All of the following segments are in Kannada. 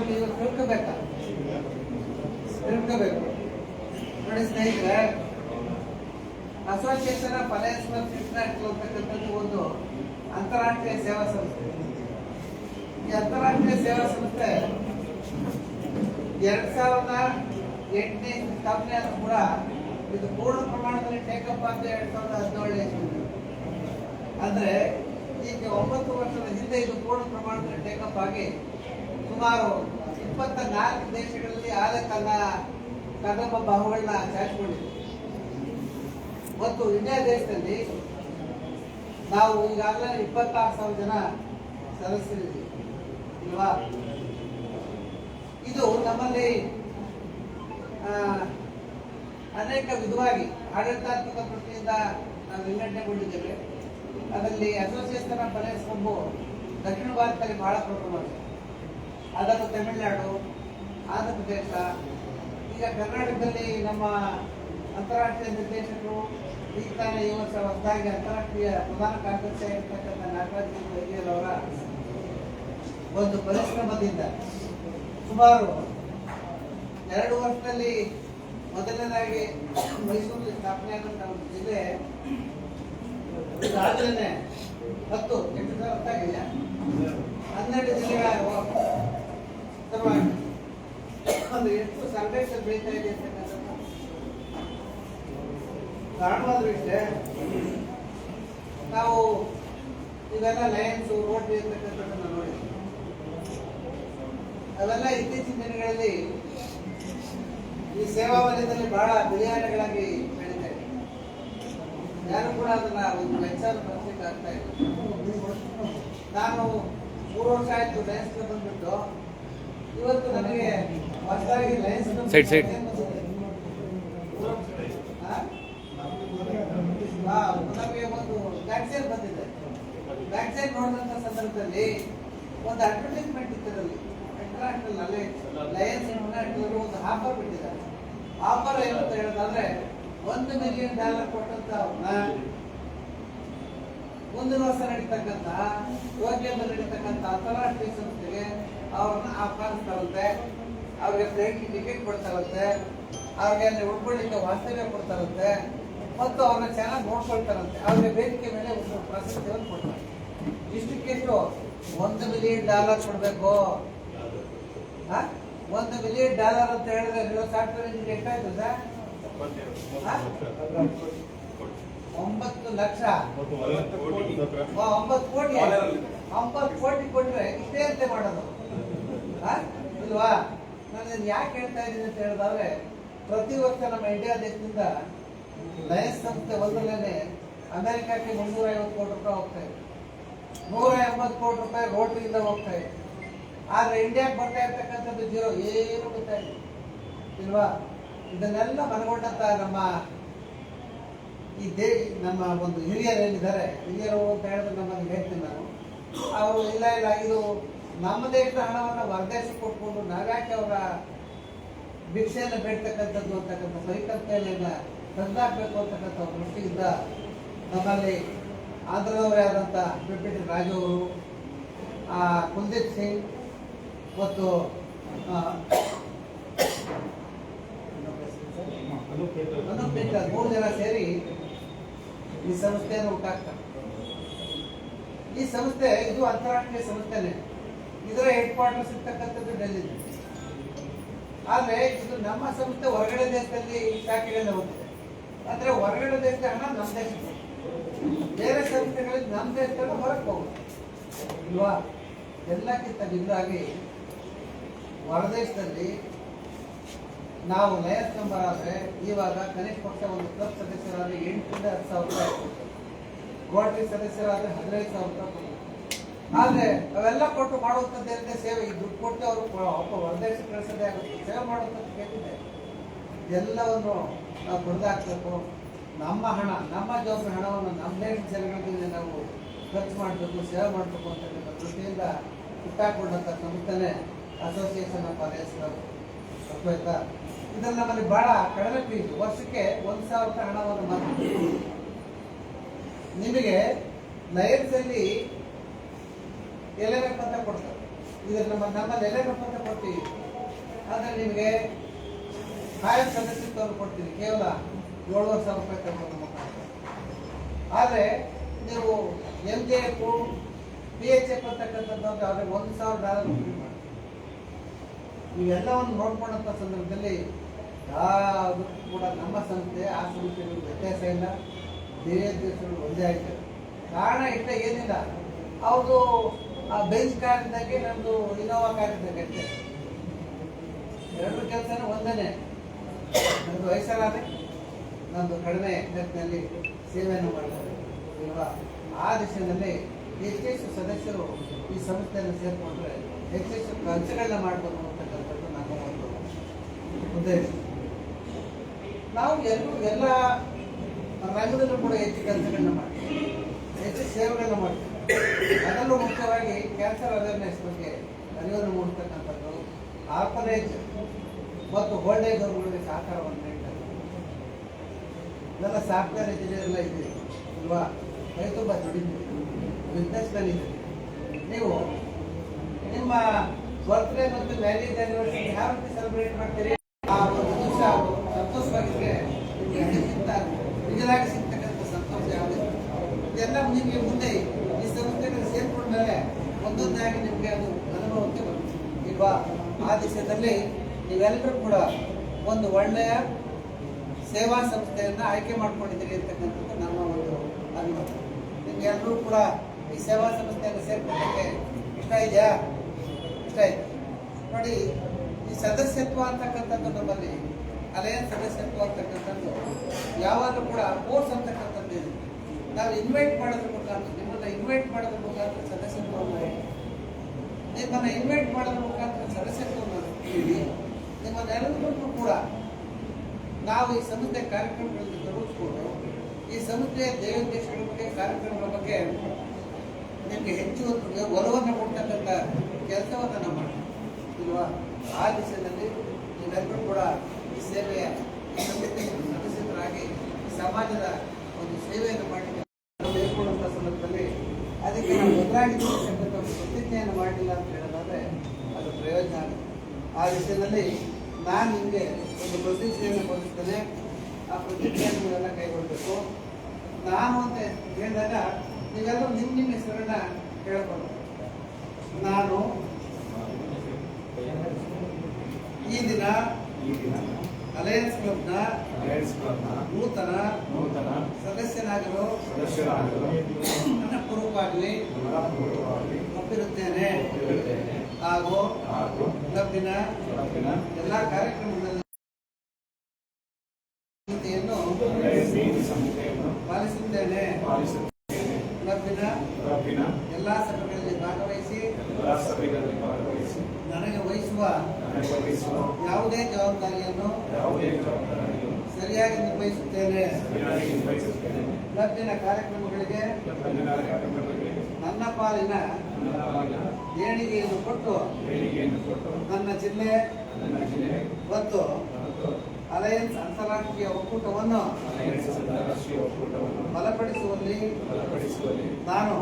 ನೀವು ತಿಳ್ಕೋಬೇಕು. ನೋಡಿ ಸ್ನೇಹಿತರೆ, association of alliance clubs international ಅಂತಕ್ಕಂಥದ್ದು ಒಂದು ಅಂತಾರಾಷ್ಟ್ರೀಯ ಸೇವಾ ಸಂಸ್ಥೆ. ಈ ಅಂತಾರಾಷ್ಟ್ರೀಯ ಸೇವಾ ಸಂಸ್ಥೆ 2008ನೇ ಸ್ಥಾಪನೆ ಆದ್ರೂ ಕೂಡ ಇದು ಪೂರ್ಣ ಪ್ರಮಾಣದಲ್ಲಿ ಟೇಕಪ್ ಆದ 2017 ಅಂದ್ರೆ ಈಗ 9 ವರ್ಷದ ಹಿಂದೆ ಇದು ಪೂರ್ಣ ಪ್ರಮಾಣದಲ್ಲಿ ಟೇಕಪ್ ಆಗಿ ಸುಮಾರು 24 ದೇಶಗಳಲ್ಲಿ ಆದ ಕನ್ನಡ ಬಾಹುಗಳನ್ನ ಚಾಚಿಕೊಂಡಿದೆ. ಮತ್ತು ಇಂಡಿಯಾ ದೇಶದಲ್ಲಿ ನಾವು ಈಗಾಗಲೇ 26,000 ಜನ ಸದಸ್ಯರಿದ್ದೀವಿ ಇಲ್ವಾ. ಇದು ನಮ್ಮಲ್ಲಿ ಅನೇಕ ವಿಧವಾಗಿ ಆಡಳಿತಾತ್ಮಕ ದೃಷ್ಟಿಯಿಂದ ನಾವು ವಿಂಗಡಣೆಗೊಂಡಿದ್ದೇವೆ. ಅದರಲ್ಲಿ ಅಸೋಸಿಯೇಷನ್ ಆಫ್ ಅಲಯನ್ಸ್ ಕ್ಲಬ್ ದಕ್ಷಿಣ ಭಾರತದಲ್ಲಿ ಬಹಳ ಪ್ರಮುಖವಾಗಿದೆ. ಅದನ್ನು ತಮಿಳುನಾಡು, ಆಂಧ್ರ ಪ್ರದೇಶ, ಈಗ ಕರ್ನಾಟಕದಲ್ಲಿ ನಮ್ಮ ಅಂತಾರಾಷ್ಟ್ರೀಯ ನಿರ್ದೇಶಕರು ಈಗ ತಾನೇ ಈ ವರ್ಷ ಹೊಸದಾಗಿ ಅಂತಾರಾಷ್ಟ್ರೀಯ ಪ್ರಧಾನ ಕಾರ್ಯದರ್ಶಿ ಆಗಿರ್ತಕ್ಕಂಥ ನಾಗರಾಜ್ ವೈದ್ಯರ್ ಅವರ ಒಂದು ಪರಿಶ್ರಮದಿಂದ ಸುಮಾರು 2 ವರ್ಷದಲ್ಲಿ ಮೊದಲನೇದಾಗಿ ಮೈಸೂರಲ್ಲಿ ಸ್ಥಾಪನೆ ಆದಂತಹ ಒಂದು ಜಿಲ್ಲೆ ಇದಾದ್ರೇನೆ 12 ಜಿಲ್ಲೆಗಳ ಒಂದು ಎಷ್ಟು ಸಂಘರ್ಷ ಬೆಳೀತಾ ಇದೆ ಅಂತಕ್ಕಂಥದ್ದು ಕಾರಣವಾದ್ರೂ ಇಷ್ಟೇ. ನಾವು ಇವೆಲ್ಲ ಲಯನ್ಸ್ ರೋಟರಿ ಅಂತಕ್ಕಂಥದ್ದನ್ನು ನೋಡಿದ್ವಿ. ಅವೆಲ್ಲ ಇತ್ತೀಚಿನ ದಿನಗಳಲ್ಲಿ ಈ ಸೇವಾ ವಲಯದಲ್ಲಿ ಬಹಳ ಬಿಳಿಯಾಟಗಳಾಗಿ ಬೆಳೀತಾ ಇದೆ. ಯಾರು ಕೂಡ ಅದನ್ನ ಒಂದು ವೆಚ್ಚ ಬರ್ಲಿಕ್ಕೆ ಆಗ್ತಾ ಇಲ್ಲ. ನಾನು 3 ವರ್ಷ ಆಯ್ತು ಲಯನ್ಸ್ ಕ್ಲಬ್ ಬಂದ್ಬಿಟ್ಟು. ಇವತ್ತು ನನಗೆ ಹೊಸದಾಗಿ ಲಯನ್ಸ್ ಕ್ಲಬ್ ನಮಗೆ ಒಂದು ವ್ಯಾಕ್ಸಿನ್ ಬಂದಿದೆ. ವ್ಯಾಕ್ಸಿನ್ ನೋಡಿದಂತ ಸಂದರ್ಭದಲ್ಲಿ ಒಂದು ಅಡ್ವರ್ಟೈಸ್ಮೆಂಟ್ ಇದ್ದರಲ್ಲಿ ಇಂಟರ್ನ್ಯಾಷನಲ್ ಲಯನ್ಸ್ ಇಂಟರ್ನ್ಯಾಷನಲ್ ಒಂದು ಆಫರ್ ಬಿಟ್ಟಿದ್ದಾರೆ. ಆಫರ್ ಏನು ಅಂತ ಹೇಳೋದಾದ್ರೆ $1 ಮಿಲಿಯನ್ ಕೊಟ್ಟಂತ ಅವ್ರನ್ನ ಮುಂದಿನ ವರ್ಷ ನಡೀತಕ್ಕಂಥ ಟೋಕಿಯೋದಲ್ಲಿ ನಡೀತಕ್ಕಂಥ ಅಂತಾರಾಷ್ಟ್ರೀಯ ಸಂಸ್ಥೆಗೆ ಅವ್ರನ್ನ ಆಹ್ವಾನಿಸ್ತಾರಂತೆ. ಅವ್ರಿಗೆ ಫ್ಲೈಟ್ ಟಿಕೆಟ್ ಕೊಡ್ತಾರಂತೆ, ಅವ್ರಿಗೆ ಅಲ್ಲಿ ಉಳ್ಕೊಳ್ಳಿಕ್ಕೆ ವಾಸ್ತವ್ಯ ಕೊಡ್ತಾರಂತೆ ಮತ್ತು ಅವ್ರನ್ನ ಚೆನ್ನಾಗಿ ನೋಡ್ಕೊಳ್ತಾರಂತೆ. ಅವ್ರಿಗೆ ವೇದಿಕೆ ಮೇಲೆ ಒಂದು ಪ್ರಶಸ್ತಿಯನ್ನು ಕೊಡ್ತಾರೆ. ಇಷ್ಟಕ್ಕೆಷ್ಟು $1 ಮಿಲಿಯನ್ ಕೊಡ್ಬೇಕು. $1 ಮಿಲಿಯನ್ ಅಂತ ಹೇಳಿದ್ರೆ ನೀವು ಸಾಫ್ಟ್ವೇರ್ ಇಂಜಿನಿಯರ್ ಎಷ್ಟಾಯ್ತು ಸರ್? 9 ಲಕ್ಷ 9 ಕೋಟಿ ಕೊಟ್ರೆ ಇಷ್ಟೇ ಅಂತೆ ಮಾಡೋದು ಇಲ್ವಾ. ನಾನು ಯಾಕೆ ಹೇಳ್ತಾ ಇದ್ದೀನಿ ಅಂತ ಹೇಳಿದ್ರೆ, ಪ್ರತಿ ವರ್ಷ ನಮ್ಮ ಇಂಡಿಯಾ ದೇಶದಿಂದ ಲಯನ್ಸ್ ಸಂಸ್ಥೆ ಒಂದರಲ್ಲೇ ಅಮೆರಿಕಕ್ಕೆ 350 ಕೋಟಿ ರೂಪಾಯಿ ಹೋಗ್ತಾ ಇದೆ. 180 ಕೋಟಿ ರೂಪಾಯಿ ರೋಟರಿಯಿಂದ ಹೋಗ್ತಾ ಇದೆ. ಆದ್ರೆ ಇಂಡಿಯಾಕ್ಕೆ ಬರ್ತಾ ಇರ್ತಕ್ಕಂಥದ್ದು ಜೀರೋ, ಏನು ಗೊತ್ತಾ ಇದೆ ಇಲ್ವಾ. ಇದನ್ನೆಲ್ಲ ಮನಗೊಂಡಂತ ನಮ್ಮ ಒಂದು ಹಿರಿಯರು ಏನಿದ್ದಾರೆ, ಹಿರಿಯರು ಅಂತ ಹೇಳಿದ್ರೆ ನಮ್ಮಲ್ಲಿ ಹೇಳ್ತೀನಿ ನಾನು, ಅವರು ಇಲ್ಲ ಇದು ನಮ್ಮ ದೇಶದ ಹಣವನ್ನು ಹೊರದೇಶಕ್ಕೆ ಕೊಟ್ಕೊಂಡು ನಾವ್ಯಾಕೆ ಅವರ ಭಿಕ್ಷೆಯನ್ನು ಬೇಡ್ತಕ್ಕಂಥದ್ದು ಅಂತಕ್ಕಂಥ ಪರಿಕಲ್ಪನೆಯನ್ನ ತಂದಾಕ್ಬೇಕು ಅಂತಕ್ಕಂಥ ದೃಷ್ಟಿಯಿಂದ ನಮ್ಮಲ್ಲಿ ಆಂಧ್ರದವರೇ ಆದಂಥ ಬಿಪಿಟಿ ರಾಜು ಅವರು, ಕುಲ್ದೀಪ್ ಸಿಂಗ್ ಮತ್ತು ಅನೂಪ್ ಪೇಟರ್ 3 ಜನ ಸೇರಿ ಈ ಸಂಸ್ಥೆಯನ್ನು ಹುಟ್ಟಾಕ್ತಾರೆ. ಈ ಸಂಸ್ಥೆ ಇದು ಅಂತಾರಾಷ್ಟ್ರೀಯ ಸಂಸ್ಥೆನೇ. ಇದರ ಹೆಡ್ ಕ್ವಾರ್ಟರ್ಸ್ ಇರ್ತಕ್ಕಂಥದ್ದು ಡೆಲ್ಲಿ. ಆದ್ರೆ ಇದು ನಮ್ಮ ಸಂಸ್ಥೆ ಹೊರಗಡೆ ದೇಶದಲ್ಲಿ ಶಾಖೆಗಳನ್ನ ಹೋಗ್ತದೆ. ಅಂದ್ರೆ ಹೊರಗಡೆ ದೇಶದ ಹಣ ನಮ್ಮ ದೇಶಕ್ಕೆ, ಬೇರೆ ಸಂಸ್ಥೆಗಳಿಗೆ ನಮ್ಮ ದೇಶದಲ್ಲಿ ಹೊರಗೆ ಹೋಗುತ್ತೆ ಇಲ್ವಾ. ಎಲ್ಲಕ್ಕಿಂತ ಭಿನ್ನವಾಗಿ ಹೊರದೇಶದಲ್ಲಿ ನಾವು ಲಯನ್ಸ್ ಮೆಂಬರ್ ಆದ್ರೆ ಇವಾಗ ಕನಿಷ್ಠ ಪಕ್ಷ ಒಂದು ಕ್ಲಬ್ ಸದಸ್ಯರಾದ್ರೆ 8,000 ರಿಂದ 10,000 ರೂಪಾಯಿ, ರೋಟರಿ ಸದಸ್ಯರಾದ್ರೆ 15,000 ರೂಪಾಯಿ. ಆದ್ರೆ ಅವೆಲ್ಲ ಕೊಟ್ಟು ಮಾಡುವಂಥದ್ದು ಸೇವೆ. ಈ ದುಡ್ಡು ಕೊಟ್ಟು ಅವರು ಹೊರದೇಶಕ್ಕೆ ಕಳಿಸೋದೇ ಆಗುತ್ತೆ. ಸೇವೆ ಮಾಡುವಂಥದ್ದು ಕೇಳಿದೆ. ಎಲ್ಲವನ್ನು ನಾವು ಬರೆದಾಕ್ಬೇಕು. ನಮ್ಮ ಹಣ, ನಮ್ಮ ಜವಾಬ್ದಾರಿ ಹಣವನ್ನು ನಮ್ಮ ದೇಶದ ಜನಗಳಿಗೆ ನಾವು ಖರ್ಚು ಮಾಡಬೇಕು, ಸೇವೆ ಮಾಡಬೇಕು ಅಂತಕ್ಕಂಥ ದೃಷ್ಟಿಯಿಂದ ಹುಟ್ಟಾಕೊಂಡಂಥ ಸಂಸ್ಥೆನೇ ಅಸೋಸಿಯೇಷನ್ ಆಫ್ ಅಲಯನ್ಸ್ ಕ್ಲಬ್. ಅರ್ಥವಾಯ್ತಾ. ಇದನ್ನು ನಮ್ಮಲ್ಲಿ ಬಹಳ ಕಡಿಮೆ ಫೀಸ್, ವರ್ಷಕ್ಕೆ 1,000 ರೂಪಾಯಿ ಹಣವನ್ನು ಮಾತ್ರ. ನಿಮಗೆ ಲಯನ್ಸ್ ಅಲ್ಲಿ 11 ಅಂತ ಕೊಡ್ತಾರೆ. ಇದು ನಮ್ಮಲ್ಲಿ ಎಲ್ಲ ಪತ್ರ ಕೊಡ್ತೀವಿ. ಆದರೆ ನಿಮಗೆ ಕಾಯಂ ಸದಸ್ಯತ್ವವನ್ನು ಕೊಡ್ತೀವಿ ಕೇವಲ 7,500 ರೂಪಾಯಿ ತಗೊಂಡು ಮುಖಾಂತರ. ಆದರೆ ನೀವು MJF PHF ಅಂತಕ್ಕಂಥದ್ದು ಆದರೆ $1,000 ಇವೆಲ್ಲವನ್ನು ನೋಡ್ಕೊಂಡಂಥ ಸಂದರ್ಭದಲ್ಲಿ ಯಾವುದು ಕೂಡ ನಮ್ಮ ಸಂಸ್ಥೆ ಆ ಸಂಸ್ಥೆಗಳು ವ್ಯತ್ಯಾಸ ಇಲ್ಲ, ಬೇರೆ ದೇಶಗಳು ಒಂದೇ ಆಗ್ತದೆ. ಕಾರಣ ಇಷ್ಟ ಏನಿಲ್ಲ, ಅವ್ರದ್ದು ಆ ಬೆಂಚ್ ಕಾರ್ ಇದ್ದಾಗೆ ನಮ್ಮದು ಇನೋವಾ ಕಾರ್ ಇದ್ದಾಗ ಅಷ್ಟೇ, ಎರಡರ ಕೆಲಸನೂ ಒಂದೇ. ನಮ್ಮದು ವಯಸ್ಸಾದ್ರೆ ನಮ್ಮದು ಕಡಿಮೆ ಖರ್ಚಿನಲ್ಲಿ ಸೇವೆಯನ್ನು ಮಾಡ್ತಾರೆ ಇಲ್ವಾ? ಆ ದಿಶೆಯಲ್ಲಿ ಹೆಚ್ಚೆಚ್ಚು ಸದಸ್ಯರು ಈ ಸಂಸ್ಥೆಯನ್ನು ಸೇರಿಕೊಂಡ್ರೆ ಹೆಚ್ಚೆಚ್ಚು ಕೆಲಸಗಳನ್ನ ಮಾಡ್ಬೋದು ಅಂತಕ್ಕಂಥದ್ದು ನಮ್ಮ ಒಂದು ಉದ್ದೇಶ. ನಾವು ಎಲ್ಲ ರಂಗದಲ್ಲೂ ಕೂಡ ಹೆಚ್ಚು ಕೆಲಸಗಳನ್ನ ಮಾಡ್ತೀವಿ, ಹೆಚ್ಚು ಸೇವೆಗಳನ್ನ ಮಾಡ್ತೀವಿ. ಅದರಲ್ಲೂ ಮುಖ್ಯವಾಗಿ ಕ್ಯಾನ್ಸರ್ ಅವೇರ್ನೆಸ್ ಬಗ್ಗೆ ಅರಿವನ್ನು ಮೂಡಿಸ್ತಕ್ಕಂಥದ್ದು, ಆರ್ಫನೇಜ್ ಮತ್ತು ಓಲ್ಡ್ ಏಜ್ ಹೋಮ್ಗಳಿಗೆ ಸಹಕಾರವನ್ನು ನೀಡ್ತಾರೆ. ಇದೆಲ್ಲ ಸಾಫ್ಟ್ವೇರ್ ಇಂಜಿನಿಯರ್ ಎಲ್ಲ ಇದೆ ಅಲ್ವಾ? ಕೈ ತುಂಬ ದುಡಿತೀವಿ, ಬಿಸ್ನೆಸ್ ಮ್ಯಾನ್ ಇದೆ. ನೀವು ನಿಮ್ಮ ಬರ್ತ್ಡೇ ಮತ್ತು ಮ್ಯಾರೇಜ್ ಆನಿವರ್ಸರಿ ಯಾವ ರೀತಿ ಸೆಲೆಬ್ರೇಟ್ ಮಾಡ್ತೀರಿ? ಆ ಒಂದು ದಿವಸ ಸಂತೋಷವಾಗಿದ್ರೆ ನಿಮಗೆ ಅದಕ್ಕಿಂತ ನಿಜವಾಗಿ ಸಿಗ್ತಕ್ಕಂಥ ಸಂತೋಷ ಯಾವುದಿಲ್ಲ. ಇದೆಲ್ಲ ನಿಮಗೆ ಮುಂದೆ ಈ ಸಂಸ್ಥೆಗಳು ಸೇರ್ಕೊಂಡ್ಮೇಲೆ ಒಂದೊಂದಾಗಿ ನಿಮಗೆ ಅದು ಅನುಭವಕ್ಕೆ ಬರುತ್ತೆ ಇಲ್ವಾ? ಆ ದಿಶೆಯಲ್ಲಿ ನೀವೆಲ್ಲರೂ ಕೂಡ ಒಂದು ಒಳ್ಳೆಯ ಸೇವಾ ಸಂಸ್ಥೆಯನ್ನು ಆಯ್ಕೆ ಮಾಡ್ಕೊಂಡಿದ್ದೀರಿ ಅಂತಕ್ಕಂಥದ್ದು ನಮ್ಮ ಒಂದು ಅನುಭವ. ನಿಮ್ಗೆಲ್ಲರೂ ಕೂಡ ಈ ಸೇವಾ ಸಂಸ್ಥೆಯನ್ನು ಸೇರ್ಕೊಳ್ಳೋಕ್ಕೆ ಇಷ್ಟ ಇದೆಯಾ? ಇಷ್ಟ ಇದೆ ನೋಡಿ. ಈ ಸದಸ್ಯತ್ವ ಅಂತಕ್ಕಂಥದ್ದು ನಮ್ಮಲ್ಲಿ ಅಲಯನ್ಸ್ ಸದಸ್ಯತ್ವ ಅಂತಕ್ಕಂಥದ್ದು ಯಾವಾಗಲೂ ಕೂಡ ಕೋರ್ಸ್ ಅಂತಕ್ಕಂಥದ್ದು ಇದೆ. ನಾವು ಇನ್ವೈಟ್ ಮಾಡೋದ್ರ ಮುಖಾಂತರ, ನಿಮ್ಮನ್ನ ಇನ್ವೈಟ್ ಮಾಡೋದ್ರ ಮುಖಾಂತರ ಸದಸ್ಯತ್ವವನ್ನು ನಿಮ್ಮನ್ನು ಇನ್ವೈಟ್ ಮಾಡೋದ್ರ ಮುಖಾಂತರ ಸದಸ್ಯತ್ವವನ್ನು ನೀಡಿ ನಿಮ್ಮನ್ನೆಲ್ಲರಿಗೂ ಕೂಡ ನಾವು ಈ ಸಂಸ್ಥೆ ಕಾರ್ಯಕ್ರಮಗಳಲ್ಲಿ ತೊಡಗಿಸ್ಕೊಂಡು ಈ ಸಂಸ್ಥೆಯ ದೇವೋದ್ದೇಶಗಳ ಬಗ್ಗೆ, ಕಾರ್ಯಕ್ರಮಗಳ ಬಗ್ಗೆ ನಿಮಗೆ ಹೆಚ್ಚು ಒಲವನ್ನು ಕೊಡ್ತಕ್ಕಂಥ ಕೆಲಸವನ್ನು ನಾವು ಮಾಡ್ತೀವಿ ಇಲ್ವಾ? ಆ ದಿಶೆಯಲ್ಲಿ ನೀವೆಲ್ಲರೂ ಕೂಡ ಈ ಸೇವೆಯ ಈ ಸಂಸ್ಥೆಯ ಸದಸ್ಯರಾಗಿ ಸಮಾಜದ ಒಂದು ಸೇವೆಯನ್ನು ಮಾಡಿ ಬೇರ್ಕೊಳ್ಳುವಂಥ ಸಂದರ್ಭದಲ್ಲಿ ಅದಕ್ಕೆ ನಾವು ಎದುರಾಗಿರ್ತಕ್ಕಂಥ ಪ್ರತಿಜ್ಞೆಯನ್ನು ಮಾಡಲಿಲ್ಲ ಅಂತ ಹೇಳೋದಾದರೆ ಅದು ಪ್ರಯೋಜನ ಆಗುತ್ತೆ. ಆ ವಿಷಯದಲ್ಲಿ ನಾನು ನಿಮಗೆ ಒಂದು ಪ್ರತಿಜ್ಞೆಯನ್ನು ಬೋಧಿಸ್ತೇನೆ. ಆ ಪ್ರತಿಜ್ಞೆಯನ್ನು ನೀವೆಲ್ಲ ಕೈಗೊಳ್ಳಬೇಕು. ನಾನು ಅಂತ ಹೇಳಿದಾಗ ನೀವೆಲ್ಲರೂ ನಿಮ್ಮ ಹೆಸರನ್ನ ಹೇಳ್ಕೊಂಡು, ನಾನು ಈ ದಿನ ಅಲಯನ್ಸ್ ಕ್ಲಬ್ನ ನೂತನ ಸದಸ್ಯನಾಗಲು ಮನಪೂರ್ವಕವಾಗಿ ಒಪ್ಪಿರುತ್ತೇನೆ ಹಾಗೂ ಕ್ಲಬ್ಬಿನ ಎಲ್ಲ ಕಾರ್ಯಕ್ರಮಗಳಲ್ಲಿ ಪಾಲಿಸುತ್ತೇನೆ. ಕ್ಲಬ್ಬಿನ ಎಲ್ಲ ಸಭೆಗಳಲ್ಲಿ ಭಾಗವಹಿಸಿ ನನಗೆ ವಹಿಸುವ ಯಾವುದೇ ಜವಾಬ್ದಾರಿಯನ್ನು ಸರಿಯಾಗಿ ನಿರ್ವಹಿಸುತ್ತೇನೆ. ಕ್ಲಬ್ಬಿನ ಕಾರ್ಯಕ್ರಮಗಳಿಗೆ ನನ್ನ ಪಾಲಿನ ದೇಣಿಗೆಯನ್ನು ಕೊಟ್ಟು ನನ್ನ ಜಿಲ್ಲೆ ಮತ್ತು ಅಲಯನ್ಸ್ ಅಂತಾರಾಷ್ಟ್ರೀಯ ಒಕ್ಕೂಟವನ್ನು ಬಲಪಡಿಸುವಲ್ಲಿ ನಾನು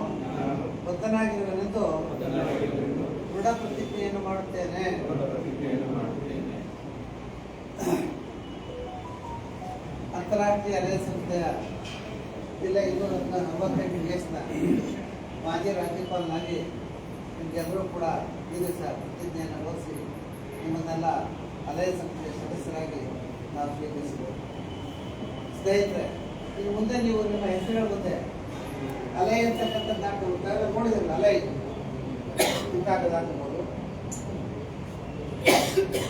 ಬದ್ಧನಾಗಿರುವೆನೆಂದು ದೃಢ ಪ್ರತಿಜ್ಞೆಯನ್ನು ಮಾಡುತ್ತೇನೆ. ಅಂತಾರಾಷ್ಟ್ರೀಯ ಅಲಯನ್ಸ್ ಸಂಸ್ಥೆಯ ಜಿಲ್ಲೆ 248 ಕೇಸ್ನ ಮಾಜಿ ರಾಜ್ಯಪಾಲನಾಗಿ ನಿಮಗೆಲ್ಲರೂ ಕೂಡ ಈ ದಿವಸ ಪ್ರತಿಜ್ಞೆಯನ್ನು ಬೋಧಿಸಿ ನಿಮ್ಮನ್ನೆಲ್ಲ ಅಲಯನ್ಸ್ ಸಂಸ್ಥೆಯ ಸದಸ್ಯರಾಗಿ ನಾವು ಸ್ವೀಕರಿಸಿದ್ದೇವೆ. ಸ್ನೇಹಿತರೆ, ಇನ್ನು ಮುಂದೆ ನೀವು ನಿಮ್ಮ ಹೆಸರುಗಳ ಮುಂದೆ ಅಲೈ ಅಂತಕ್ಕಂಥದ್ದು ಹಾಕಬಹುದು. ನೋಡಿದ್ರಲ್ಲ ಅಲೈ ಇಂತಾಗದು ಹಾಕಬಹುದು.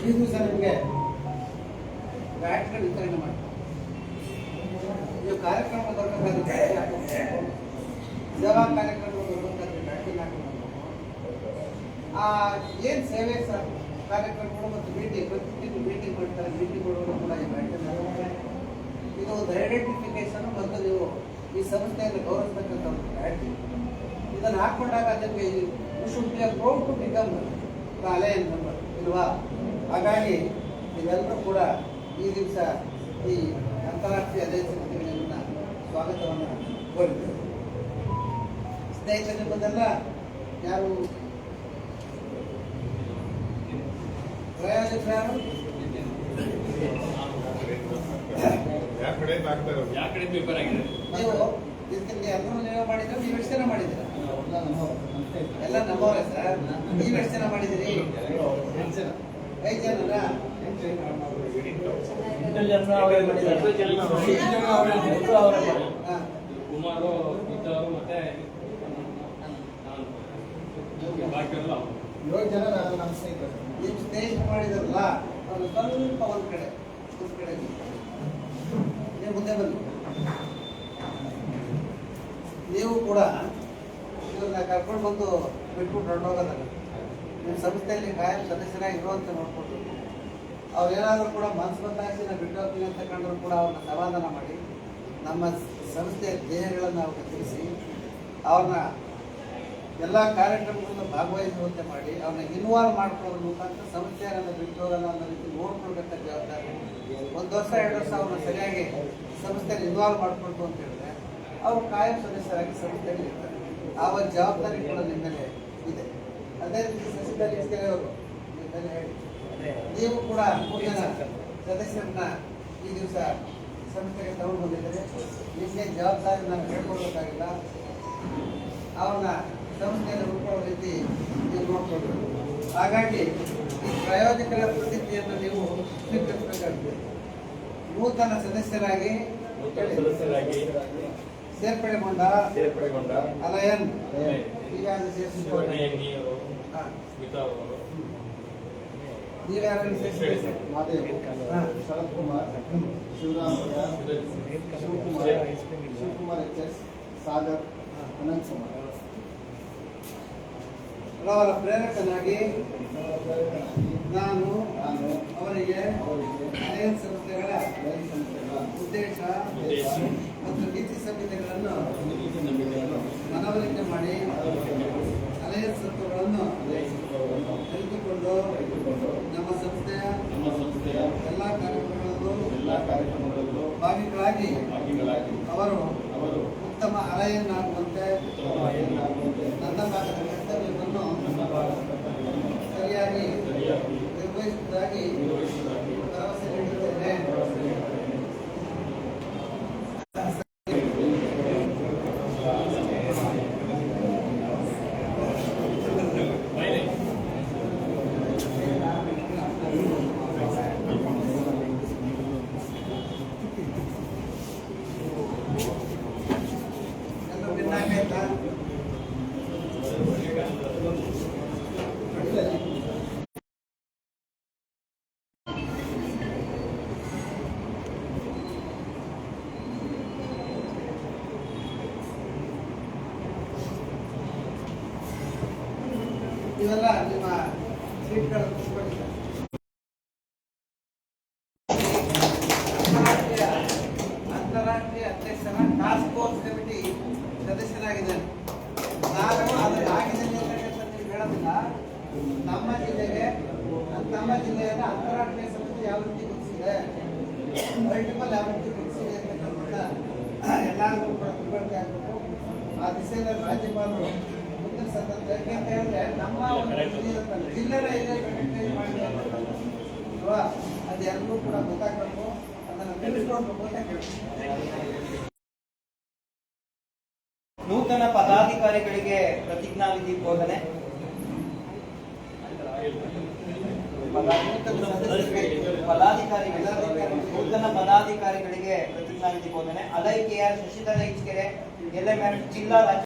ಈ ದಿವಸ ನಿಮಗೆ ಬ್ಯಾಟ್ಗಳು ವಿತರಣೆ ಮಾಡ್ತಾರೆ. ನೀವು ಕಾರ್ಯಕ್ರಮ ಬರಬೇಕಾದ್ರೆ ಸೇವಾ ಕಾರ್ಯಕ್ರಮ ಬರಬೇಕಾದ್ರೆ ಬ್ಯಾಟಿಂಗ್ ಹಾಕಬಹುದು. ಏನು ಸೇವೆ ಕಾರ್ಯಕ್ರಮಗಳು ಮತ್ತು ಮೀಟಿಂಗ್ ಪ್ರತಿ ತಿಂಗಳು ಮೀಟಿಂಗ್ ಮಾಡ್ತಾರೆ. ಮೀಟಿಂಗ್ ಕೊಡುವಾಗ ಕೂಡ ಈ ಬ್ಯಾಟಿಂಗ್ ಹಾಕುತ್ತಾರೆ. ಇದು ಒಂದು ಐಡೆಂಟಿಫಿಕೇಶನ್ ಮತ್ತು ನೀವು ಈ ಸಂಸ್ಥೆಯನ್ನು ಗೌರವಿಸ್ತಕ್ಕಂಥ ಒಂದು ಬ್ಯಾಟಿಂಗ್. ಇದನ್ನು ಹಾಕೊಂಡಾಗ ಅದಕ್ಕೆ should be proud to become the alliance member ಇಲ್ವಾ? ಹಾಗಾಗಿ ನೀವೆಲ್ಲರೂ ಕೂಡ ಈ ದಿವಸ ಈ ಅಂತಾರಾಷ್ಟ್ರೀಯ ಅಲಯನ್ಸ್ ಸಂಸ್ಥೆಗಳಿಂದ ಸ್ವಾಗತವನ್ನು ಕೋರಿದ್ದೇವೆ. ಸ್ನೇಹಿತರೆ, ನಿಮ್ಮನ್ನೆಲ್ಲ ಯಾರು ಉಪಾಧ್ಯಕ್ಷರು ಯಾರು? ನೀವು ಇದಕ್ಕೆ ಎಲ್ಲರೂ ನೀವೇ ಮಾಡಿದ್ರೆ ನೀವು ಎಷ್ಟು ಜನ ಮಾಡಿದ್ದೀರಾ? ಎಲ್ಲ ನಮ್ಮವರೇ ಸರ್. ನೀವು ಎಷ್ಟು ಜನ ಮಾಡಿದ್ದೀರಿ? 5 ಜನರಾ? ಕುಮಾರು ಇದ್ದವರು ಮತ್ತೆ 7 ಜನ ನಮ್ಮ ಸ್ನೇಹಿತರು. ನೀವು ಸ್ನೇಹಿತರು ಮಾಡಿದ್ರಲ್ಲ ಅವರು ಸ್ವಲ್ಪ ಒಂದ್ ಕಡೆ ನೀವು ಮುಂದೆ ಬನ್ನಿ. ನೀವು ಕೂಡ ಇವ್ರನ್ನ ಕರ್ಕೊಂಡು ಬಂದು ಬಿಟ್ಬಿಟ್ಟು ಹೊರಟೋಗೋದಲ್ಲ. ನಿಮ್ಮ ಸಂಸ್ಥೆಯಲ್ಲಿ ಕಾಯಂ ಸದಸ್ಯರಾಗಿ ಇರುವಂತೆ ನೋಡ್ಕೊಂಡು ಅವ್ರು ಏನಾದರೂ ಕೂಡ ಮನಸ್ಸು ಬಂದಾಗಿ ನಾವು ಬಿಟ್ಟು ಹೋಗ್ತೀವಿ ಅಂತ ಕಂಡ್ರು ಕೂಡ ಅವ್ರನ್ನ ಸಮಾಧಾನ ಮಾಡಿ ನಮ್ಮ ಸಂಸ್ಥೆಯ ಧ್ಯೇಯಗಳನ್ನು ಅವ್ರಿಗೆ ತಿಳಿಸಿ ಅವ್ರನ್ನ ಎಲ್ಲ ಕಾರ್ಯಕ್ರಮಗಳನ್ನು ಭಾಗವಹಿಸುವಂತೆ ಮಾಡಿ ಅವ್ರನ್ನ ಇನ್ವಾಲ್ವ್ ಮಾಡ್ಕೊಳ್ಳೋದ್ರ ಮುಖಾಂತರ ಸಂಸ್ಥೆಯನ್ನು ಬಿಟ್ಟು ಹೋಗೋಣ ಅನ್ನೋ ರೀತಿ ನೋಡ್ಕೊಳ್ಬೇಕಂತ ಜವಾಬ್ದಾರಿ. 1 ವರ್ಷ 2 ವರ್ಷ ಅವ್ರನ್ನ ಸರಿಯಾಗಿ ಸಂಸ್ಥೆಯಲ್ಲಿ ಇನ್ವಾಲ್ವ್ ಮಾಡಿಕೊಳ್ತು ಅಂತ ಹೇಳಿದ್ರೆ ಅವರು ಕಾಯಂ ಸದಸ್ಯರಾಗಿ ಸಂಸ್ಥೆಯಲ್ಲಿ ಇರ್ತಾರೆ. ಆ ಒಂದು ಜವಾಬ್ದಾರಿ ಕೂಡ ನಿಮ್ಮ ಮೇಲೆ ಇದೆ. ಅದೇ ರೀತಿ ಸಸಿದಲ್ಲಿ ಅವರು ಹೇಳಿ ನೀವು ಕೂಡ 3 ಜನ ಸದಸ್ಯರನ್ನ ಈ ದಿವಸ ಸಂಸ್ಥೆಗೆ ತಗೊಂಡು ಬಂದಿದ್ದಾರೆ. ನಿಮಗೆ ಜವಾಬ್ದಾರಿ ನಾವು ಹೇಳ್ಕೊಳ್ಬೇಕಾಗಿಲ್ಲ. ಅವ್ರನ್ನ ಸಂಸ್ಥೆಯನ್ನು ಉಳ್ಕೊಳ್ಳೋ ರೀತಿ ನೀವು ನೋಡ್ಕೊಳ್ಬೇಕು. ಹಾಗಾಗಿ ಈ ಪ್ರಾಯೋಜಕರ ಪ್ರತಿಜ್ಞೆಯನ್ನು ನೀವು ಸ್ವೀಕರಿಸಬೇಕಾಗಿದೆ. ನೂತನ ಸದಸ್ಯರಾಗಿ ಸೇರ್ಪಡೆಗೊಂಡ ಅಲಯನ್ ಈಗಾಗಲೇ ಸೇರಿಸಿಕೊಂಡು ನೀವ್ಯಾರು ಶರತ್ ಕುಮಾರ್, ಶಿವಕುಮಾರ್ HS, ಸಾಗರ್, ಅನಂತ್ ಕುಮಾರ್ ಅವರ ಪ್ರೇರಕನಾಗಿ ನಾನು ಅವರಿಗೆ ಅಲಯನ್ಸ್ ಸಂಸ್ಥೆಗಳ ಉದ್ದೇಶ ಮತ್ತು ನೀತಿ ಸಂಹಿತೆಗಳನ್ನು ಮನವರಿಕೆ ಮಾಡಿ ಅಲಯನ್ಸ್ ತತ್ವಗಳನ್ನು ತಿಳಿದುಕೊಂಡು ನಮ್ಮ ಸಂಸ್ಥೆಯ ಎಲ್ಲ ಕಾರ್ಯಕ್ರಮಗಳಲ್ಲೂ ಭಾಗಿಗಳಾಗಿ ಅವರು ಉತ್ತಮ ಅಲಯನ್ ಆಗುವಂತೆ ನನ್ನ ಭಾಗದ ಕರ್ತವ್ಯವನ್ನು ಸರಿಯಾಗಿ ನಿರ್ವಹಿಸುವುದಾಗಿ ಭರವಸೆ ನೀಡುತ್ತೇನೆ. ಇವೆಲ್ಲ ನಿಮ್ಮ ಸೀಟ್ಗಳು ಅಂತಾರಾಷ್ಟ್ರೀಯ ಅಧ್ಯಕ್ಷರ ಟಾಸ್ಕ್ ಫೋರ್ಸ್ ಕಮಿಟಿ ಸದಸ್ಯನಾಗಿದ್ದೇನೆ. ನಾನು ಅದನ್ನು ಆಗಿದ್ದೇನೆ ಅಂತ ನೀವು ಹೇಳೋದಿಲ್ಲ. ನಮ್ಮ ಜಿಲ್ಲೆಯನ್ನು ಅಂತಾರಾಷ್ಟ್ರೀಯ ಸಮಿತಿ ಯಾವ ರೀತಿ ಗುರುತಿಸಿದೆ, ಮಲ್ಟಿಪಲ್ ಯಾವ ರೀತಿ ಗುರುತಿಸಿದೆ ಅಂತಕ್ಕಂಥ ಎಲ್ಲರಿಗೂ ಕೂಡ ತಿಳುವಳಿಕೆ ಆಗಬೇಕು. ಆ ದಿಸೆಯಲ್ಲಿ ರಾಜ್ಯಪಾಲರು ಯಾಕೆ ಅಂತ ಹೇಳಿದ್ರೆ ನಮ್ಮ ಜಿಲ್ಲೆನ ಅದು ಎಲ್ಲರೂ ಕೂಡ ಗೊತ್ತಾಗಬೇಕು, ಅದನ್ನು ತಿಳಿಸ್ಕೊಡ್ಬೇಕು ಅಂತ ಕೇಳ್ತೀವಿ. ನೂತನ ಪದಾಧಿಕಾರಿಗಳಿಗೆ ಪ್ರತಿಜ್ಞಾವಿಧಿ ಬೋಧನೆ. ನೂತನ ಪದಾಧಿಕಾರಿಗಳಿಗೆ ಪ್ರತಿಜ್ಞಾವಿಧಿ ಬೋಧನೆ. ಅಲೈ KR ಶಶಿಧರ ಇಚ್ಕೆರೆ LMF ಜಿಲ್ಲಾ